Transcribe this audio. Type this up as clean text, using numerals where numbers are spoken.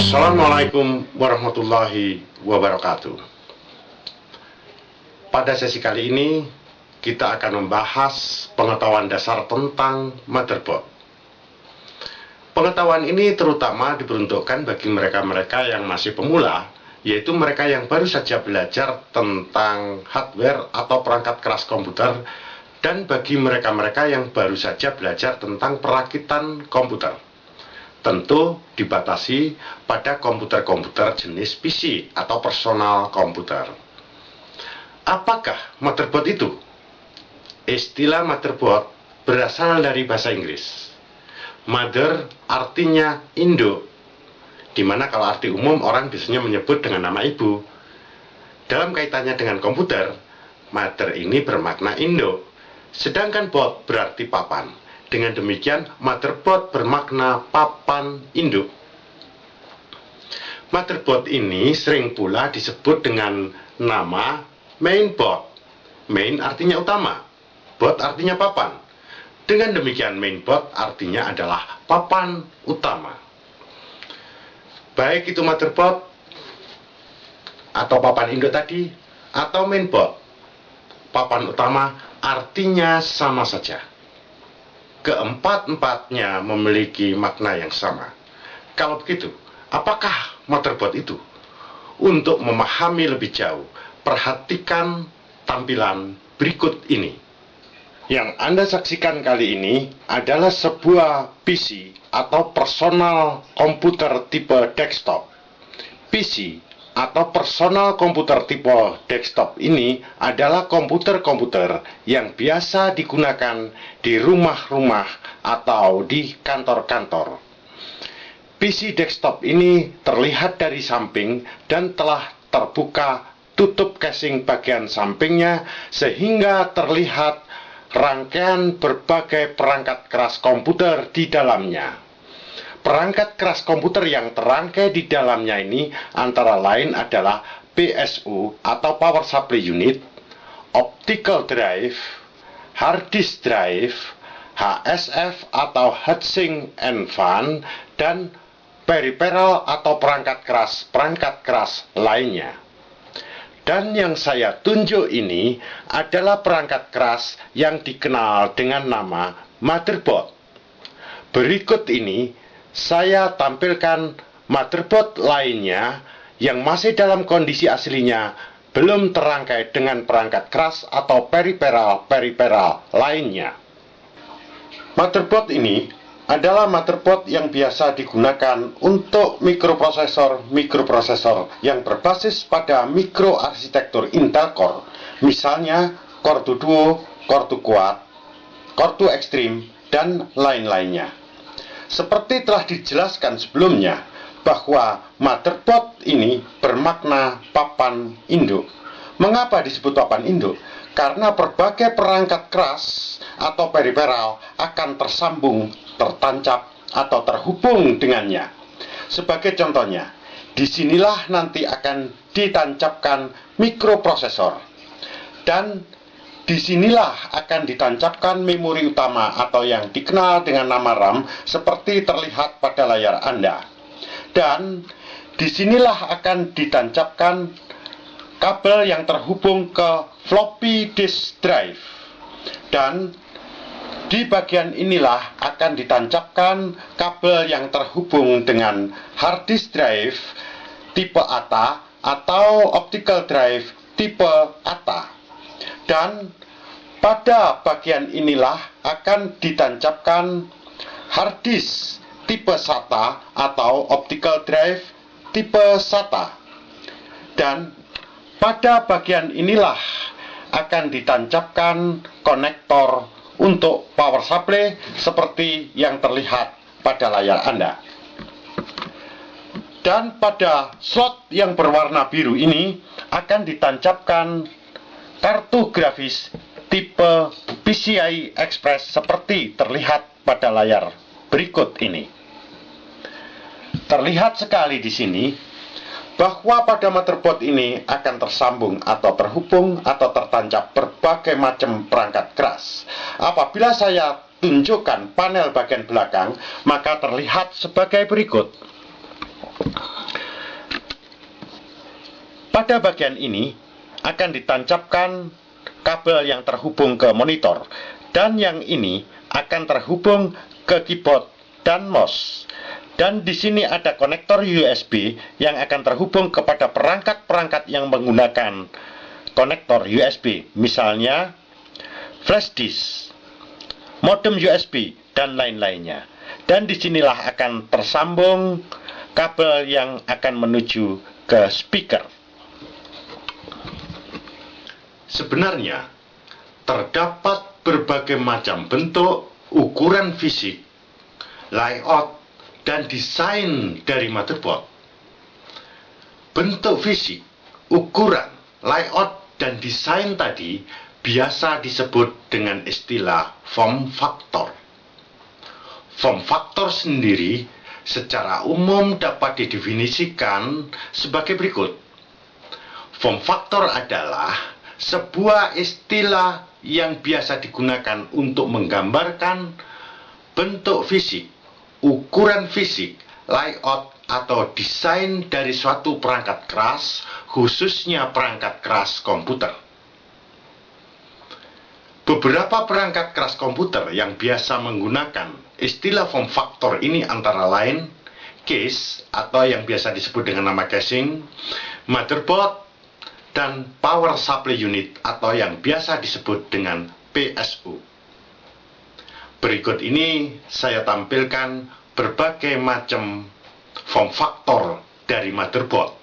Assalamualaikum warahmatullahi wabarakatuh. Pada sesi kali ini kita akan membahas pengetahuan dasar tentang motherboard. Pengetahuan ini terutama diperuntukkan bagi mereka-mereka yang masih pemula, yaitu mereka yang baru saja belajar tentang hardware atau perangkat keras komputer, dan bagi mereka-mereka yang baru saja belajar tentang perakitan komputer. Tentu dibatasi pada komputer-komputer jenis PC atau personal komputer. Apakah motherboard itu? Istilah motherboard berasal dari bahasa Inggris. Mother artinya induk, dimana kalau arti umum orang biasanya menyebut dengan nama ibu. Dalam kaitannya dengan komputer, mother ini bermakna induk, sedangkan board berarti papan. Dengan demikian, motherboard bermakna papan induk. Motherboard ini sering pula disebut dengan nama mainboard. Main artinya utama, board artinya papan. Dengan demikian, mainboard artinya adalah papan utama. Baik itu motherboard atau papan induk tadi, atau mainboard, papan utama artinya sama saja. Keempat-empatnya memiliki makna yang sama. Kalau begitu, apakah motherboard itu? Untuk memahami lebih jauh, perhatikan tampilan berikut ini. Yang Anda saksikan kali ini adalah sebuah PC atau personal komputer tipe desktop. PC atau personal komputer tipe desktop ini adalah komputer-komputer yang biasa digunakan di rumah-rumah atau di kantor-kantor. PC desktop ini terlihat dari samping dan telah terbuka tutup casing bagian sampingnya sehingga terlihat rangkaian berbagai perangkat keras komputer di dalamnya. Perangkat keras komputer yang terangkai di dalamnya ini antara lain adalah PSU atau Power Supply Unit, Optical Drive, Hard Disk Drive, HSF atau Heatsink and Fan, dan peripheral atau perangkat keras lainnya. Dan yang saya tunjuk ini adalah perangkat keras yang dikenal dengan nama motherboard. Berikut ini saya tampilkan motherboard lainnya yang masih dalam kondisi aslinya, belum terangkai dengan perangkat keras atau peripheral lainnya. Motherboard ini adalah motherboard yang biasa digunakan untuk mikroprosesor yang berbasis pada mikroarsitektur Intel Core, misalnya Core 2 Duo, Core 2 Quad, Core 2 Extreme, dan lain-lainnya. Seperti telah dijelaskan sebelumnya, bahwa motherboard ini bermakna papan induk. Mengapa disebut papan induk? Karena berbagai perangkat keras atau peripheral akan tersambung, tertancap, atau terhubung dengannya. Sebagai contohnya, disinilah nanti akan ditancapkan mikroprosesor. Dan disinilah akan ditancapkan memori utama atau yang dikenal dengan nama RAM seperti terlihat pada layar Anda. Dan disinilah akan ditancapkan kabel yang terhubung ke floppy disk drive. Dan di bagian inilah akan ditancapkan kabel yang terhubung dengan hard disk drive tipe ATA atau optical drive tipe ATA. Dan pada bagian inilah akan ditancapkan hard disk tipe SATA atau optical drive tipe SATA. Dan pada bagian inilah akan ditancapkan konektor untuk power supply seperti yang terlihat pada layar Anda. Dan pada slot yang berwarna biru ini akan ditancapkan kartu grafis tipe PCI Express seperti terlihat pada layar berikut ini. Terlihat sekali di sini bahwa pada motherboard ini akan tersambung atau terhubung atau tertancap berbagai macam perangkat keras. Apabila saya tunjukkan panel bagian belakang, maka terlihat sebagai berikut. Pada bagian ini akan ditancapkan kabel yang terhubung ke monitor, dan yang ini akan terhubung ke keyboard dan mouse. Dan di sini ada konektor USB yang akan terhubung kepada perangkat-perangkat yang menggunakan konektor USB, misalnya flash disk, modem USB, dan lain-lainnya. Dan disinilah akan tersambung kabel yang akan menuju ke speaker. Sebenarnya, terdapat berbagai macam bentuk, ukuran fisik, layout, dan desain dari motherboard. Bentuk fisik, ukuran, layout, dan desain tadi biasa disebut dengan istilah form factor. Form factor sendiri secara umum dapat didefinisikan sebagai berikut. Form factor adalah sebuah istilah yang biasa digunakan untuk menggambarkan bentuk fisik, ukuran fisik, layout, atau desain dari suatu perangkat keras, khususnya perangkat keras komputer. Beberapa perangkat keras komputer yang biasa menggunakan istilah form factor ini antara lain case atau yang biasa disebut dengan nama casing, motherboard, dan power supply unit atau yang biasa disebut dengan PSU. Berikut ini saya tampilkan berbagai macam form factor dari motherboard.